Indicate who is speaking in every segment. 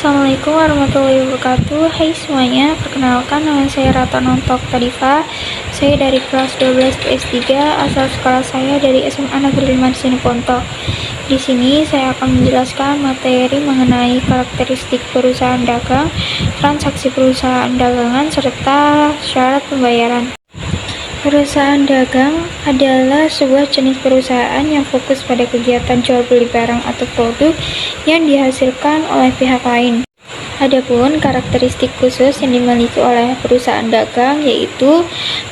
Speaker 1: Assalamualaikum warahmatullahi wabarakatuh. Hai semuanya, perkenalkan nama saya Ratanontok Tadifa. Saya dari kelas 12 S3, asal sekolah saya dari SMA Negeri 5 di Sinuponto. Di sini saya akan menjelaskan materi mengenai karakteristik perusahaan dagang, transaksi perusahaan dagangan, serta syarat pembayaran. Perusahaan dagang adalah sebuah jenis perusahaan yang fokus pada kegiatan jual beli barang atau produk yang dihasilkan oleh pihak lain. Adapun karakteristik khusus yang dimiliki oleh perusahaan dagang yaitu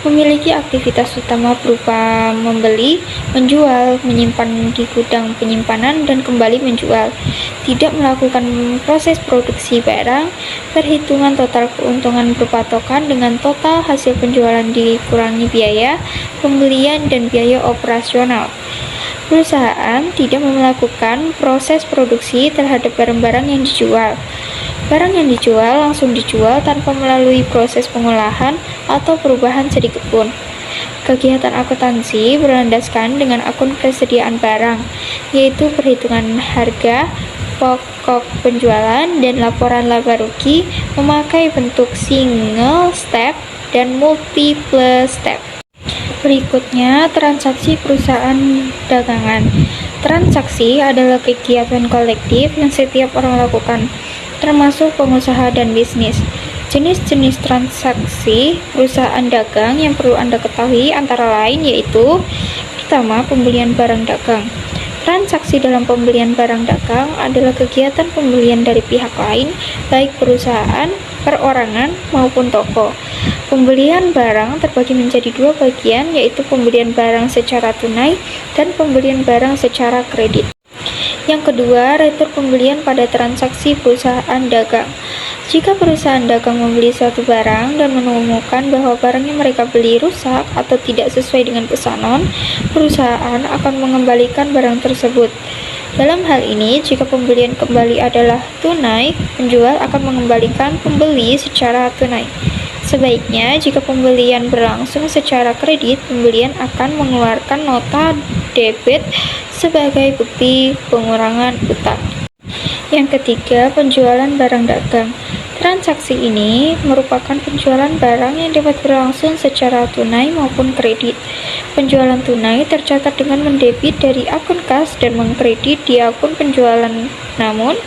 Speaker 1: memiliki aktivitas utama berupa membeli, menjual, menyimpan di gudang penyimpanan, dan kembali menjual. Tidak melakukan proses produksi barang, perhitungan total keuntungan berpatokan dengan total hasil penjualan dikurangi biaya pembelian dan biaya operasional. Perusahaan tidak melakukan proses produksi terhadap barang-barang yang dijual. Barang yang dijual langsung dijual tanpa melalui proses pengolahan atau perubahan sedikit pun. Kegiatan akuntansi berlandaskan dengan akun persediaan barang, yaitu perhitungan harga, pokok penjualan, dan laporan laba rugi memakai bentuk single step dan multiple step. Berikutnya, transaksi perusahaan dagangan. Transaksi adalah kegiatan kolektif yang setiap orang lakukan, termasuk pengusaha dan bisnis. Jenis-jenis transaksi perusahaan dagang yang perlu Anda ketahui antara lain yaitu: pertama, pembelian barang dagang. Transaksi dalam pembelian barang dagang adalah kegiatan pembelian dari pihak lain, baik perusahaan, perorangan, maupun toko. Pembelian barang terbagi menjadi dua bagian, yaitu pembelian barang secara tunai dan pembelian barang secara kredit. Yang kedua, retur pembelian pada transaksi perusahaan dagang. Jika perusahaan dagang membeli suatu barang dan menemukan bahwa barang yang mereka beli rusak atau tidak sesuai dengan pesanan, perusahaan akan mengembalikan barang tersebut. Dalam hal ini, jika pembelian kembali adalah tunai, penjual akan mengembalikan pembeli secara tunai. Sebaiknya, jika pembelian berlangsung secara kredit, pembelian akan mengeluarkan nota debit sebagai bukti pengurangan utang. Yang ketiga, penjualan barang dagang. Transaksi ini merupakan penjualan barang yang dapat berlangsung secara tunai maupun kredit. Penjualan tunai tercatat dengan mendebit dari akun kas dan mengkredit di akun penjualan. Namun,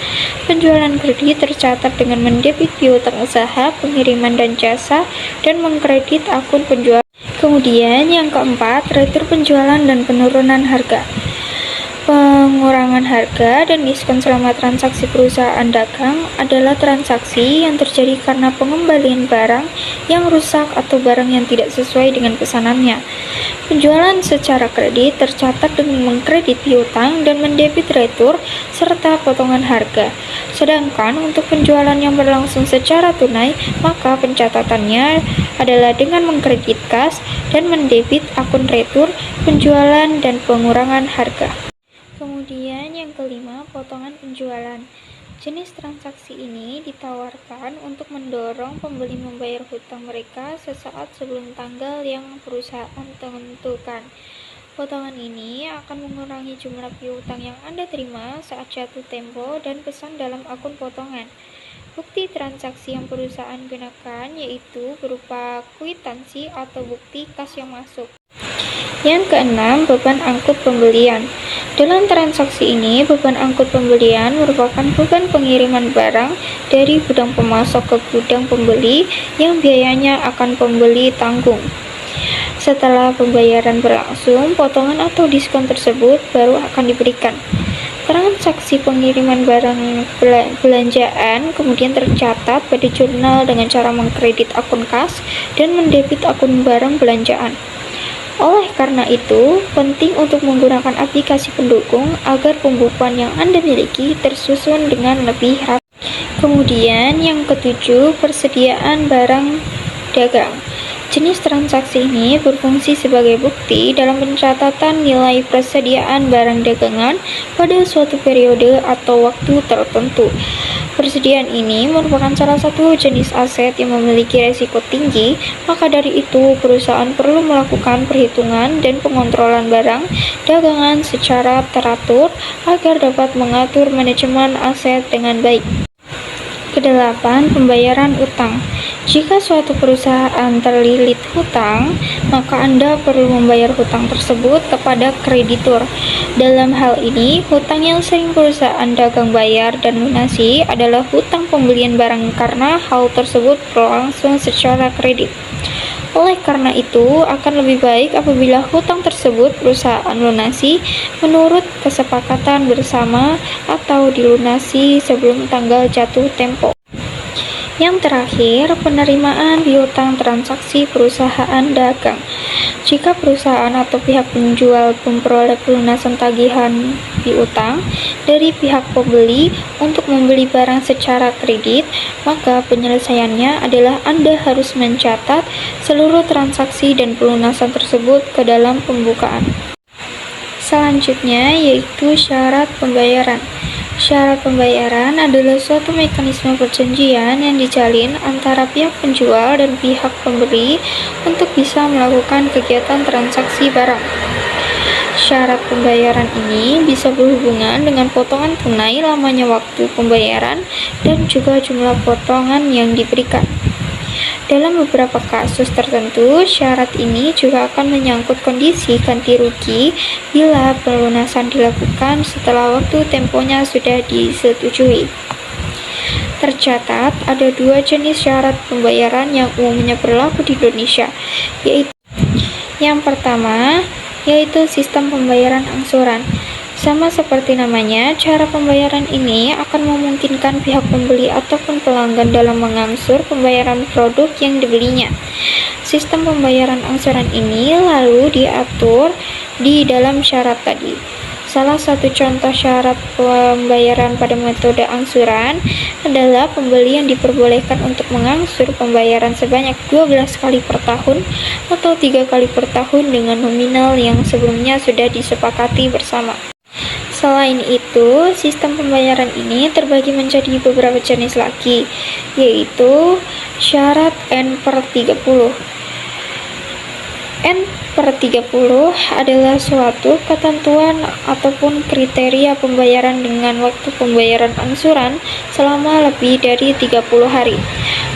Speaker 1: penjualan kredit tercatat dengan mendebit piutang usaha, pengiriman dan jasa, dan mengkredit akun penjual. Kemudian yang keempat, retur penjualan dan penurunan harga. Pengurangan harga dan diskon selama transaksi perusahaan dagang adalah transaksi yang terjadi karena pengembalian barang yang rusak atau barang yang tidak sesuai dengan pesanannya. Penjualan secara kredit tercatat dengan mengkredit piutang dan mendebit retur serta potongan harga. Sedangkan untuk penjualan yang berlangsung secara tunai, maka pencatatannya adalah dengan mengkredit kas dan mendebit akun retur, penjualan, dan pengurangan harga. Kemudian yang kelima, potongan penjualan. Jenis transaksi ini ditawarkan untuk mendorong pembeli membayar hutang mereka sesaat sebelum tanggal yang perusahaan tentukan. Potongan ini akan mengurangi jumlah piutang yang Anda terima saat jatuh tempo dan pesan dalam akun potongan. Bukti transaksi yang perusahaan gunakan yaitu berupa kwitansi atau bukti kas yang masuk. Yang keenam, beban angkut pembelian. Dalam transaksi ini, beban angkut pembelian merupakan beban pengiriman barang dari gudang pemasok ke gudang pembeli yang biayanya akan pembeli tanggung. Setelah pembayaran berlangsung, potongan atau diskon tersebut baru akan diberikan. Transaksi pengiriman barang belanjaan kemudian tercatat pada jurnal dengan cara mengkredit akun kas dan mendebit akun barang belanjaan. Oleh karena itu, penting untuk menggunakan aplikasi pendukung agar pembukuan yang Anda miliki tersusun dengan lebih rapi. Kemudian yang ketujuh, persediaan barang dagang. Jenis transaksi ini berfungsi sebagai bukti dalam pencatatan nilai persediaan barang dagangan pada suatu periode atau waktu tertentu. Persediaan ini merupakan salah satu jenis aset yang memiliki risiko tinggi, maka dari itu perusahaan perlu melakukan perhitungan dan pengontrolan barang dagangan secara teratur agar dapat mengatur manajemen aset dengan baik. Kedelapan, pembayaran utang. Jika suatu perusahaan terlilit hutang, maka Anda perlu membayar hutang tersebut kepada kreditur. Dalam hal ini, hutang yang sering perusahaan dagang bayar dan lunasi adalah hutang pembelian barang karena hal tersebut berlangsung secara kredit. Oleh karena itu, akan lebih baik apabila hutang tersebut perusahaan lunasi menurut kesepakatan bersama atau dilunasi sebelum tanggal jatuh tempo. Yang terakhir, penerimaan piutang transaksi perusahaan dagang. Jika perusahaan atau pihak penjual memperoleh pelunasan tagihan piutang dari pihak pembeli untuk membeli barang secara kredit, maka penyelesaiannya adalah Anda harus mencatat seluruh transaksi dan pelunasan tersebut ke dalam pembukaan. Selanjutnya yaitu syarat pembayaran. Syarat pembayaran adalah suatu mekanisme perjanjian yang dijalin antara pihak penjual dan pihak pembeli untuk bisa melakukan kegiatan transaksi barang. Syarat pembayaran ini bisa berhubungan dengan potongan tunai, lamanya waktu pembayaran, dan juga jumlah potongan yang diberikan. Dalam beberapa kasus tertentu, syarat ini juga akan menyangkut kondisi ganti rugi bila pelunasan dilakukan setelah waktu temponya sudah disetujui. Tercatat ada dua jenis syarat pembayaran yang umumnya berlaku di Indonesia, yaitu yang pertama, yaitu sistem pembayaran angsuran. Sama seperti namanya, cara pembayaran ini akan memungkinkan pihak pembeli ataupun pelanggan dalam mengangsur pembayaran produk yang dibelinya. Sistem pembayaran angsuran ini lalu diatur di dalam syarat tadi. Salah satu contoh syarat pembayaran pada metode angsuran adalah pembeli yang diperbolehkan untuk mengangsur pembayaran sebanyak 12 kali per tahun atau 3 kali per tahun dengan nominal yang sebelumnya sudah disepakati bersama. Selain itu, sistem pembayaran ini terbagi menjadi beberapa jenis lagi, yaitu syarat N/30. N/30 adalah suatu ketentuan ataupun kriteria pembayaran dengan waktu pembayaran angsuran selama lebih dari 30 hari.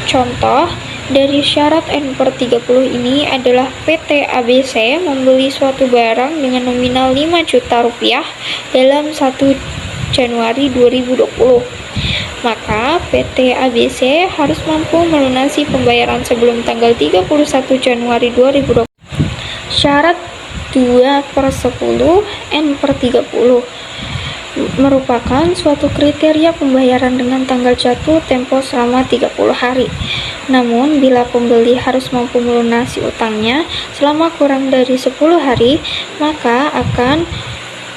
Speaker 1: Contoh dari syarat N/30 ini adalah PT ABC membeli suatu barang dengan nominal 5 juta rupiah dalam 1 Januari 2020. Maka PT ABC harus mampu melunasi pembayaran sebelum tanggal 31 Januari 2020. Syarat 2/10 N/30 merupakan suatu kriteria pembayaran dengan tanggal jatuh tempo selama 30 hari. Namun, bila pembeli harus mampu melunasi utangnya selama kurang dari 10 hari, maka akan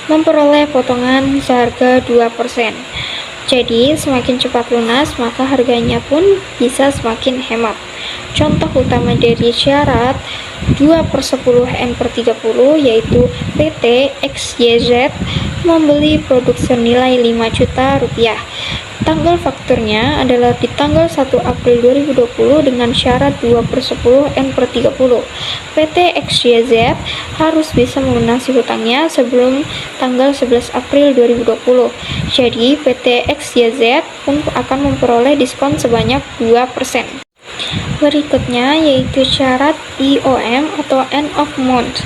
Speaker 1: memperoleh potongan seharga 2%. Jadi, semakin cepat lunas, maka harganya pun bisa semakin hemat. Contoh utama dari syarat 2/10 N/30 yaitu PT XYZ membeli produk senilai 5 juta rupiah. Tanggal fakturnya adalah di tanggal 1 April 2020 dengan syarat 2/10 N/30. PT XYZ harus bisa melunasi hutangnya sebelum tanggal 11 April 2020. Jadi, PT XYZ pun akan memperoleh diskon sebanyak 2%. Berikutnya yaitu syarat IOM atau end of month.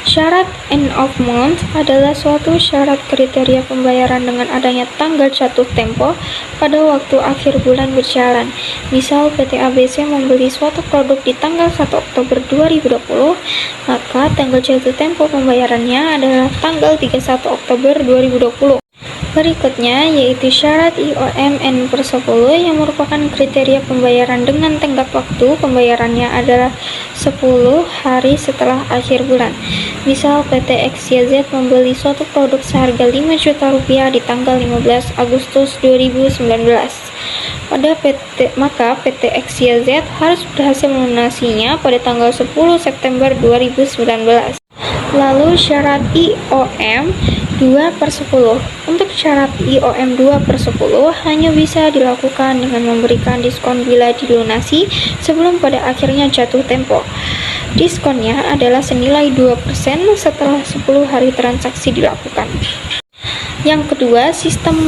Speaker 1: Syarat end of month adalah suatu syarat kriteria pembayaran dengan adanya tanggal jatuh tempo pada waktu akhir bulan berjalan. Misal PT ABC membeli suatu produk di tanggal 1 Oktober 2020, maka tanggal jatuh tempo pembayarannya adalah tanggal 31 Oktober 2020. Berikutnya yaitu syarat IOM N/10 yang merupakan kriteria pembayaran dengan tenggat waktu pembayarannya adalah 10 hari setelah akhir bulan. Misal PT XYZ membeli suatu produk seharga 5 juta rupiah di tanggal 15 Agustus 2019. Maka PT XYZ harus berhasil melunasinya pada tanggal 10 September 2019. Lalu syarat IOM 2/10. Untuk syarat IOM 2/10 hanya bisa dilakukan dengan memberikan diskon bila dilunasi sebelum pada akhirnya jatuh tempo. Diskonnya adalah senilai 2% setelah 10 hari transaksi dilakukan. Yang kedua, sistem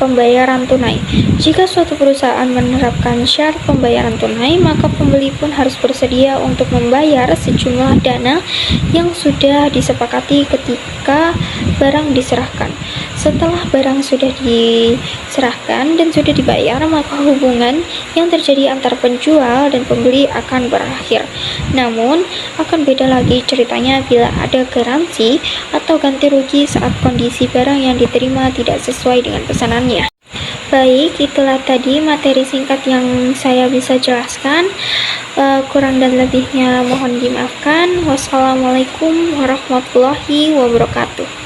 Speaker 1: pembayaran tunai. Jika suatu perusahaan menerapkan syarat pembayaran tunai, maka pembeli pun harus bersedia untuk membayar sejumlah dana yang sudah disepakati ketika barang diserahkan. Setelah barang sudah diserahkan dan sudah dibayar, maka hubungan yang terjadi antara penjual dan pembeli akan berakhir. Namun, akan beda lagi ceritanya bila ada garansi atau ganti rugi saat kondisi barang yang diterima tidak sesuai dengan pesanannya. Baik, itulah tadi materi singkat yang saya bisa jelaskan. Kurang dan lebihnya mohon dimaafkan. Wassalamualaikum warahmatullahi wabarakatuh.